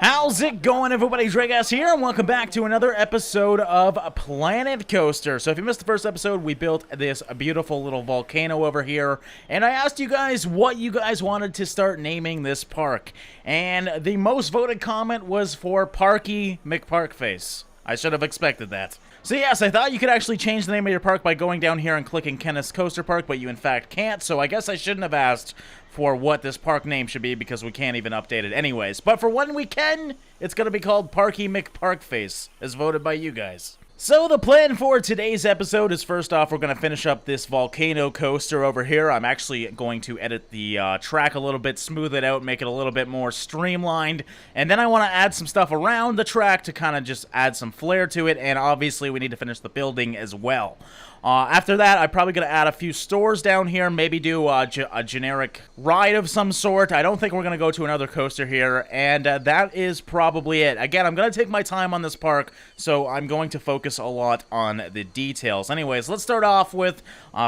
How's it going, everybody? Dregas here, and welcome back to another episode of Planet Coaster. So if you missed the first episode, we built this beautiful little volcano over here, and I asked you guys what you guys wanted to start naming this park. And the most voted comment was for Parky McParkface. I should have expected that. So yes, I thought you could actually change the name of your park by going down here and clicking Kenneth's Coaster Park, but you in fact can't, so I guess I shouldn't have asked for what this park name should be because we can't even update it anyways. But for when we can, it's going to be called Parky McParkface, as voted by you guys. So the plan for today's episode is, first off, we're going to finish up this volcano coaster over here. I'm actually going to edit the track a little bit, smooth it out, make it a little bit more streamlined, and then I want to add some stuff around the track to kind of just add some flair to it, and obviously we need to finish the building as well. After that, I'm probably going to add a few stores down here, maybe do a generic ride of some sort. I don't think we're going to go to another coaster here, and that is probably it. Again, I'm going to take my time on this park, so I'm going to focus a lot on the details. Anyways, let's start off with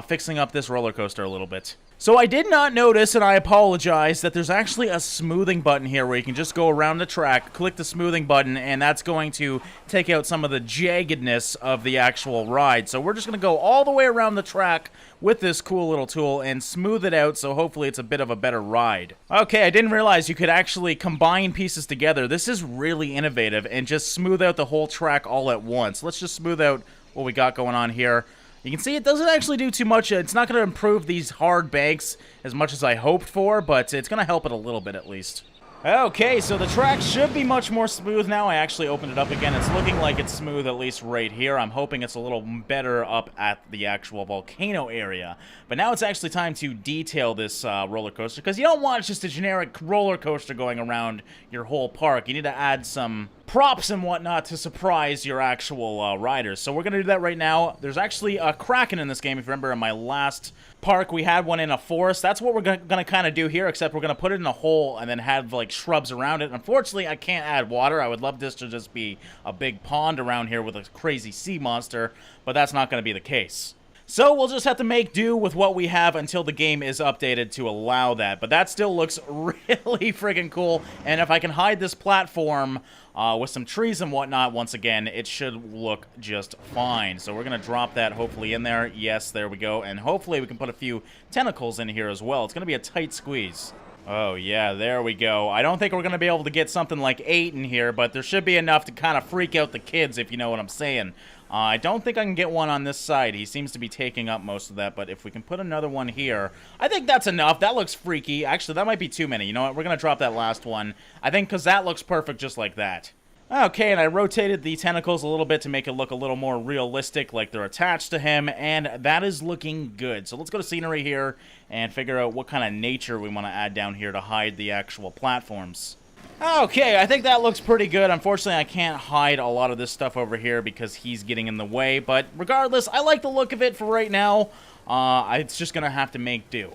fixing up this roller coaster a little bit. So I did not notice, and I apologize, that there's actually a smoothing button here where you can just go around the track, click the smoothing button, and that's going to take out some of the jaggedness of the actual ride. So we're just going to go all the way around the track with this cool little tool and smooth it out, so hopefully it's a bit of a better ride. Okay, I didn't realize you could actually combine pieces together. This is really innovative, and just smooth out the whole track all at once. Let's just smooth out what we got going on here. You can see it doesn't actually do too much. It's not going to improve these hard banks as much as I hoped for, but it's going to help it a little bit at least. Okay, so the track should be much more smooth now. I actually opened it up again. It's looking like it's smooth, at least right here. I'm hoping it's a little better up at the actual volcano area. But now it's actually time to detail this roller coaster, because you don't want just a generic roller coaster going around your whole park. You need to add some props and whatnot to surprise your actual riders. So we're going to do that right now. There's actually a Kraken in this game. If you remember in my last park, we had one in a forest. That's what we're going to kind of do here, except we're going to put it in a hole and then have like shrubs around it. Unfortunately, I can't add water. I would love this to just be a big pond around here with a crazy sea monster, but that's not going to be the case. So we'll just have to make do with what we have until the game is updated to allow that. But that still looks really friggin' cool. And if I can hide this platform with some trees and whatnot, once again, it should look just fine. So we're going to drop that hopefully in there. Yes, there we go. And hopefully we can put a few tentacles in here as well. It's going to be a tight squeeze. Oh, yeah, there we go. I don't think we're going to be able to get something like 8 in here, but there should be enough to kind of freak out the kids, if you know what I'm saying. I don't think I can get one on this side. He seems to be taking up most of that, but if we can put another one here, I think that's enough. That looks freaky. Actually, that might be too many. You know what? We're going to drop that last one, I think, because that looks perfect just like that. Okay, and I rotated the tentacles a little bit to make it look a little more realistic, like they're attached to him, and that is looking good. So let's go to scenery here and figure out what kind of nature we want to add down here to hide the actual platforms. Okay, I think that looks pretty good. Unfortunately, I can't hide a lot of this stuff over here because he's getting in the way, but regardless, I like the look of it for right now. It's just going to have to make do.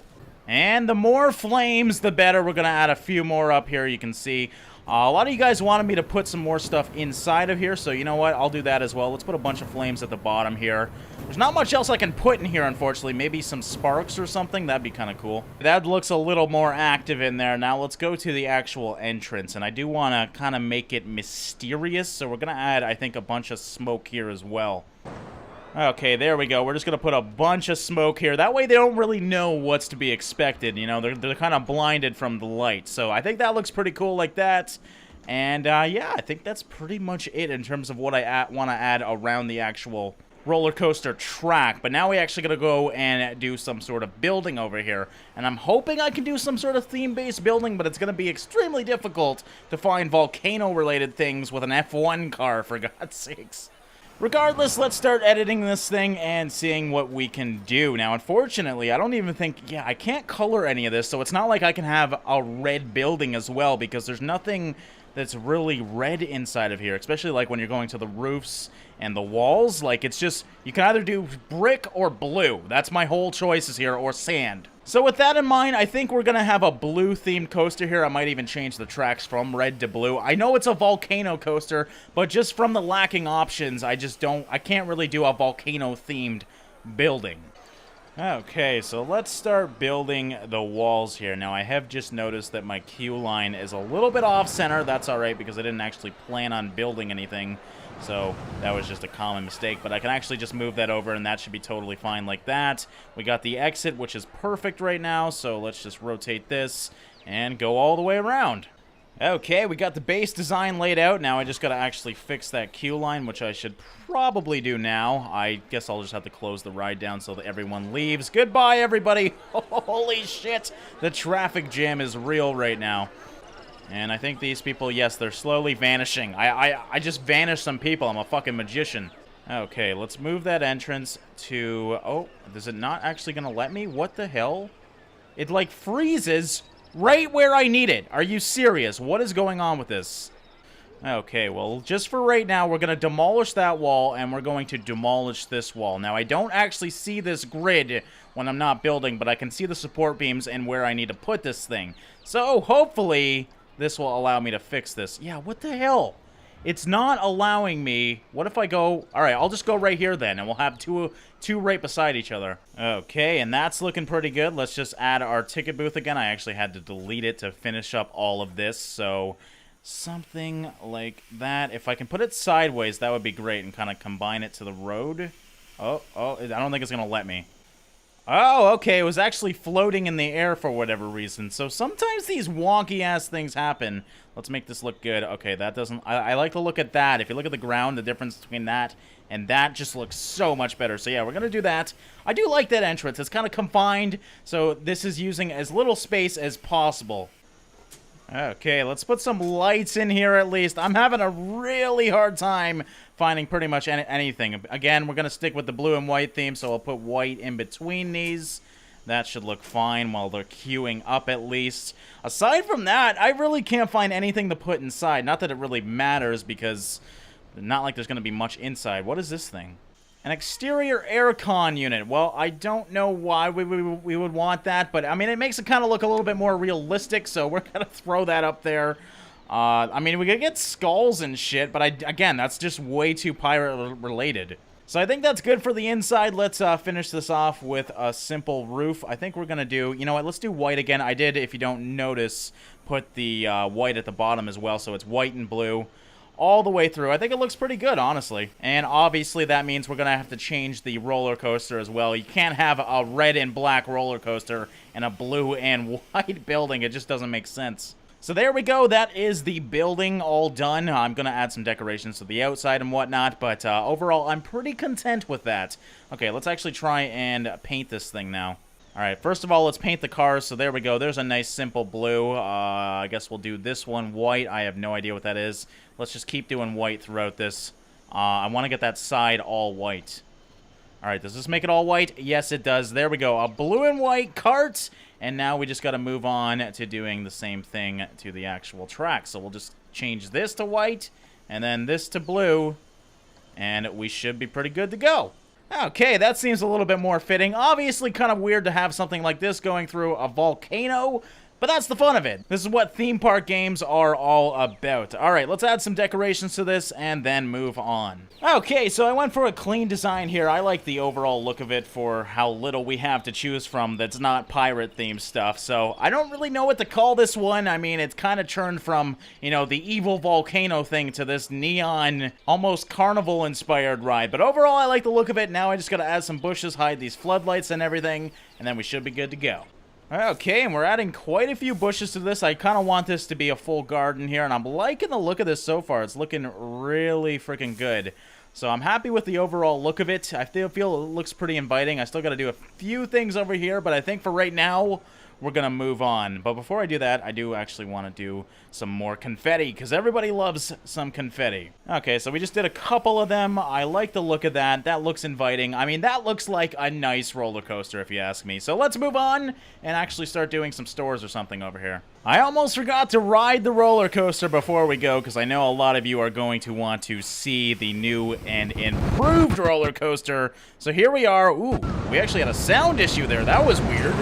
And the more flames, the better. We're going to add a few more up here, you can see. A lot of you guys wanted me to put some more stuff inside of here, so you know what? I'll do that as well. Let's put a bunch of flames at the bottom here. There's not much else I can put in here, unfortunately. Maybe some sparks or something. That'd be kind of cool. That looks a little more active in there. Now let's go to the actual entrance, and I do want to kind of make it mysterious, so we're going to add, I think, a bunch of smoke here as well. Okay, there we go. We're just going to put a bunch of smoke here. That way they don't really know what's to be expected. You know, they're kind of blinded from the light. So I think that looks pretty cool like that. And yeah, I think that's pretty much it in terms of what I want to add around the actual roller coaster track. But now we actually got to go and do some sort of building over here. And I'm hoping I can do some sort of theme-based building, but it's going to be extremely difficult to find volcano-related things with an F1 car, for God's sakes. Regardless, let's start editing this thing and seeing what we can do. Now, unfortunately, I don't even think... Yeah, I can't color any of this, so it's not like I can have a red building as well, because there's nothing that's really red inside of here, especially like when you're going to the roofs and the walls. Like, it's just... You can either do brick or blue. That's my whole choices here, or sand. So with that in mind, I think we're going to have a blue-themed coaster here. I might even change the tracks from red to blue. I know it's a volcano coaster, but just from the lacking options, I can't really do a volcano-themed building. Okay, so let's start building the walls here. Now, I have just noticed that my queue line is a little bit off-center. That's all right, because I didn't actually plan on building anything. So that was just a common mistake. But I can actually just move that over, and that should be totally fine like that. We got the exit, which is perfect right now. So let's just rotate this and go all the way around. Okay, we got the base design laid out. Now I just got to actually fix that queue line, which I should probably do now. I guess I'll just have to close the ride down so that everyone leaves. Goodbye, everybody. Holy shit. The traffic jam is real right now. And I think these people, yes, they're slowly vanishing. I just vanished some people. I'm a fucking magician. Okay, let's move that entrance to... Oh, is it not actually going to let me? What the hell? It, like, freezes right where I need it. Are you serious? What is going on with this? Okay, well, just for right now, we're going to demolish that wall, and we're going to demolish this wall. Now, I don't actually see this grid when I'm not building, but I can see the support beams and where I need to put this thing. So, hopefully, this will allow me to fix this. Yeah, what the hell? It's not allowing me. What if I go... All right, I'll just go right here then, and we'll have two right beside each other. Okay, and that's looking pretty good. Let's just add our ticket booth again. I actually had to delete it to finish up all of this, so something like that. If I can put it sideways, that would be great, and kind of combine it to the road. Oh, I don't think it's going to let me. Oh, okay, it was actually floating in the air for whatever reason. So sometimes these wonky-ass things happen. Let's make this look good. Okay, that doesn't... I like to look at that. If you look at the ground, the difference between that and that just looks so much better. So yeah, we're going to do that. I do like that entrance. It's kind of confined, so this is using as little space as possible. Okay, let's put some lights in here at least. I'm having a really hard time finding pretty much anything. Again, we're going to stick with the blue and white theme, so I'll put white in between these. That should look fine while they're queuing up at least. Aside from that, I really can't find anything to put inside. Not that it really matters, because not like there's going to be much inside. What is this thing? An exterior aircon unit. Well, I don't know why we would want that, but I mean, it makes it kind of look a little bit more realistic, so we're going to throw that up there. I mean, we could get skulls and shit, but again, that's just way too pirate-related. So I think that's good for the inside. Let's finish this off with a simple roof. I think we're going to do... You know what? Let's do white again. I did, if you don't notice, put the white at the bottom as well, so it's white and blue all the way through. I think it looks pretty good, honestly. And obviously that means we're going to have to change the roller coaster as well. You can't have a red and black roller coaster and a blue and white building. It just doesn't make sense. So there we go. That is the building all done. I'm going to add some decorations to the outside and whatnot, but overall, I'm pretty content with that. Okay, let's actually try and paint this thing now. All right, first of all, let's paint the cars. So there we go. There's a nice simple blue. I guess we'll do this one white. I have no idea what that is. Let's just keep doing white throughout this. I want to get that side all white. All right, does this make it all white? Yes, it does. There we go. A blue and white cart. And now we just got to move on to doing the same thing to the actual track. So we'll just change this to white and then this to blue. And we should be pretty good to go. Okay, that seems a little bit more fitting. Obviously kind of weird to have something like this going through a volcano, but that's the fun of it. This is what theme park games are all about. All right, let's add some decorations to this and then move on. Okay, so I went for a clean design here. I like the overall look of it for how little we have to choose from that's not pirate-themed stuff. So I don't really know what to call this one. I mean, it's kind of turned from, you know, the evil volcano thing to this neon, almost carnival-inspired ride. But overall, I like the look of it. Now I just got to add some bushes, hide these floodlights and everything, and then we should be good to go. Okay, and we're adding quite a few bushes to this. I kind of want this to be a full garden here, and I'm liking the look of this so far. It's looking really freaking good. So I'm happy with the overall look of it. I feel it looks pretty inviting. I still got to do a few things over here, but I think for right now, we're going to move on. But before I do that, I do actually want to do some more confetti, because everybody loves some confetti. Okay, so we just did a couple of them. I like the look of that. That looks inviting. I mean, that looks like a nice roller coaster, if you ask me. So let's move on and actually start doing some stores or something over here. I almost forgot to ride the roller coaster before we go, because I know a lot of you are going to want to see the new and improved roller coaster. So here we are. Ooh, we actually had a sound issue there. That was weird.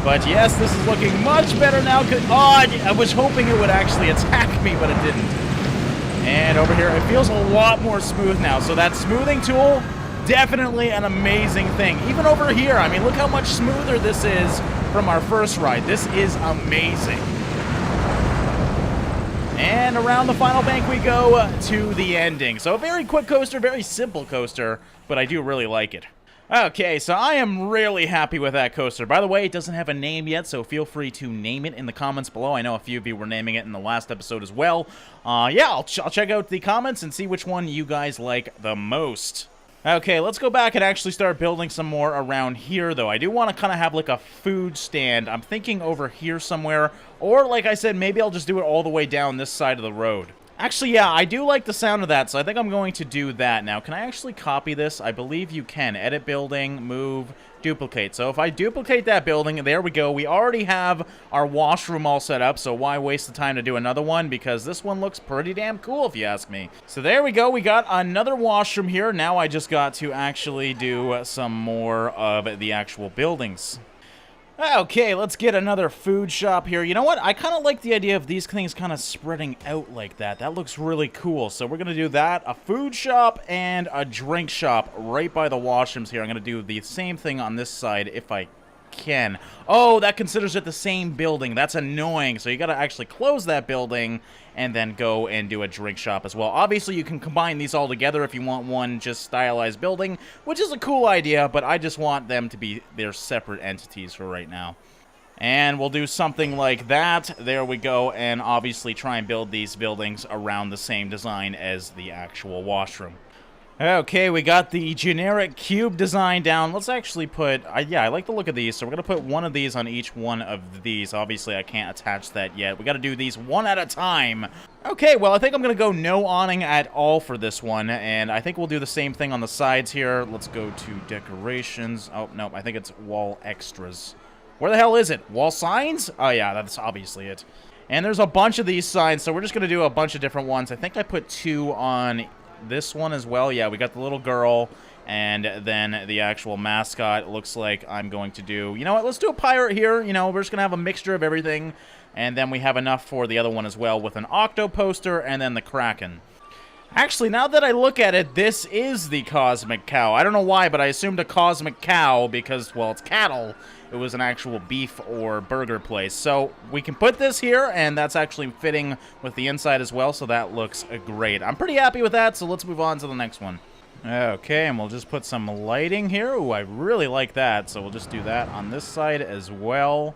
But yes, this is looking much better now. I was hoping it would actually attack me, but it didn't. And over here, it feels a lot more smooth now. So that smoothing tool definitely an amazing thing. Even over here, I mean, look how much smoother this is from our first ride. This is amazing. And around the final bank we go to the ending. So a very quick coaster, very simple coaster, but I do really like it. Okay, so I am really happy with that coaster. By the way, it doesn't have a name yet, so feel free to name it in the comments below. I know a few of you were naming it in the last episode as well. Yeah, I'll check out the comments and see which one you guys like the most. Okay, let's go back and actually start building some more around here, though. I do want to kind of have, like, a food stand. I'm thinking over here somewhere. Or, like I said, maybe I'll just do it all the way down this side of the road. Actually, yeah, I do like the sound of that, so I think I'm going to do that. Now, can I actually copy this? I believe you can. Edit building, move, duplicate. So if I duplicate that building, there we go. We already have our washroom all set up, so why waste the time to do another one? Because this one looks pretty damn cool, if you ask me. So there we go. We got another washroom here. Now I just got to actually do some more of the actual buildings. Okay, let's get another food shop here. You know what? I kind of like the idea of these things kind of spreading out like that. That looks really cool. So we're going to do that, a food shop and a drink shop right by the washrooms here. I'm going to do the same thing on this side if I can. Oh, that considers it the same building. That's annoying. So you got to actually close that building and then go and do a drink shop as well. Obviously, you can combine these all together if you want one just stylized building, which is a cool idea, but I just want them to be their separate entities for right now. And we'll do something like that. There we go, and obviously try and build these buildings around the same design as the actual washroom. Okay, we got the generic cube design down. Let's actually put, yeah, I like the look of these, so we're going to put one of these on each one of these. Obviously, I can't attach that yet. We got to do these one at a time. Okay, well, I think I'm going to go no awning at all for this one, and I think we'll do the same thing on the sides here. Let's go to decorations. Oh, no, I think it's wall extras. Where the hell is it? Wall signs? Oh, yeah, that's obviously it. And there's a bunch of these signs, so we're just going to do a bunch of different ones. I think I put 2 on this one as well. Yeah, we got the little girl and then the actual mascot. It looks like I'm going to do, you know what, let's do a pirate here. You know, we're just gonna have a mixture of everything, and then we have enough for the other one as well with an octo poster and then the kraken. Actually, now that I look at it, this is the cosmic cow. I don't know why, but I assumed a cosmic cow because, well, it's cattle. It was an actual beef or burger place. So we can put this here, and that's actually fitting with the inside as well, so that looks great. I'm pretty happy with that, so let's move on to the next one. Okay, and we'll just put some lighting here. Ooh, I really like that, so we'll just do that on this side as well.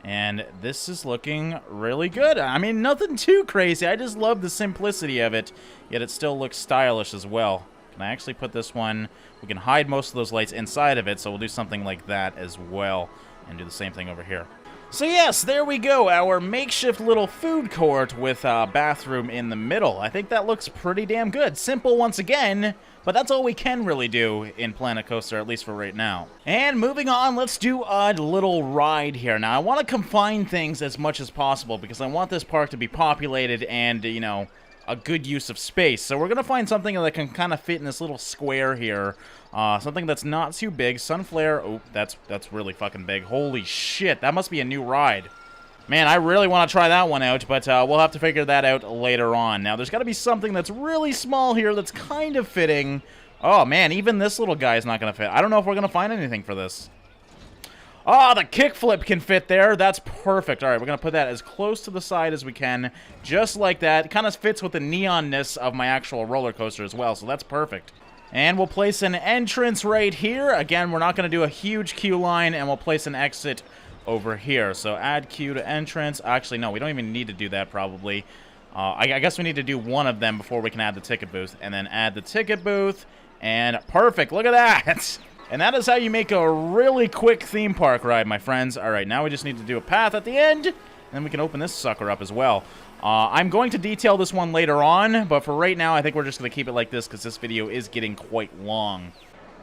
And this is looking really good. I mean, nothing too crazy. I just love the simplicity of it, yet it still looks stylish as well. Can I actually put this one? We can hide most of those lights inside of it, so we'll do something like that as well, and do the same thing over here. So yes, there we go, our makeshift little food court with a bathroom in the middle. I think that looks pretty damn good. Simple once again, but that's all we can really do in Planet Coaster, at least for right now. And moving on, let's do a little ride here. Now, I want to confine things as much as possible because I want this park to be populated and, you know, a good use of space. So we're going to find something that can kind of fit in this little square here. Something that's not too big. Sunflare. Oh, that's really fucking big. Holy shit, that must be a new ride. Man, I really want to try that one out, but we'll have to figure that out later on. Now, there's got to be something that's really small here that's kind of fitting. Oh, man, even this little guy is not going to fit. I don't know if we're going to find anything for this. Oh, the kickflip can fit there. That's perfect. All right, we're going to put that as close to the side as we can, just like that. It kind of fits with the neonness of my actual roller coaster as well, so that's perfect. And we'll place an entrance right here. Again, we're not going to do a huge queue line, and we'll place an exit over here. So add queue to entrance. Actually, no, we don't even need to do that probably. I guess we need to do one of them before we can add the ticket booth. And then add the ticket booth. And perfect. Look at that. And that is how you make a really quick theme park ride, my friends. All right, now we just need to do a path at the end. And then we can open this sucker up as well. I'm going to detail this one later on, but for right now, I think we're just going to keep it like this because this video is getting quite long.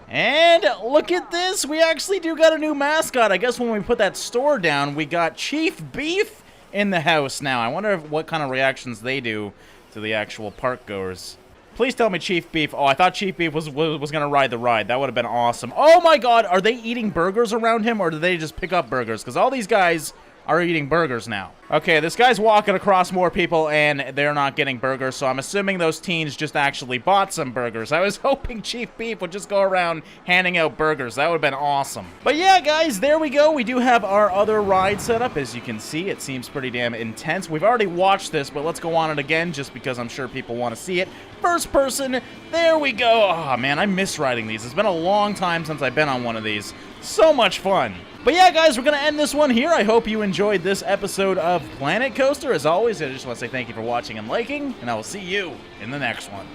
And look at this. We actually do got a new mascot. I guess when we put that store down, we got Chief Beef in the house now. I wonder what kind of reactions they do to the actual park goers. Please tell me Chief Beef. Oh, I thought Chief Beef was going to ride the ride. That would have been awesome. Oh my god, are they eating burgers around him, or do they just pick up burgers? Because all these guys are eating burgers now. Okay, this guy's walking across more people, and they're not getting burgers, so I'm assuming those teens just actually bought some burgers. I was hoping Chief Beef would just go around handing out burgers. That would have been awesome. But yeah, guys, there we go. We do have our other ride set up. As you can see, it seems pretty damn intense. We've already watched this, but let's go on it again, just because I'm sure people want to see it. First person, there we go. Oh, man, I miss riding these. It's been a long time since I've been on one of these. So much fun. But yeah, guys, we're going to end this one here. I hope you enjoyed this episode of Planet Coaster. As always, I just want to say thank you for watching and liking, and I will see you in the next one.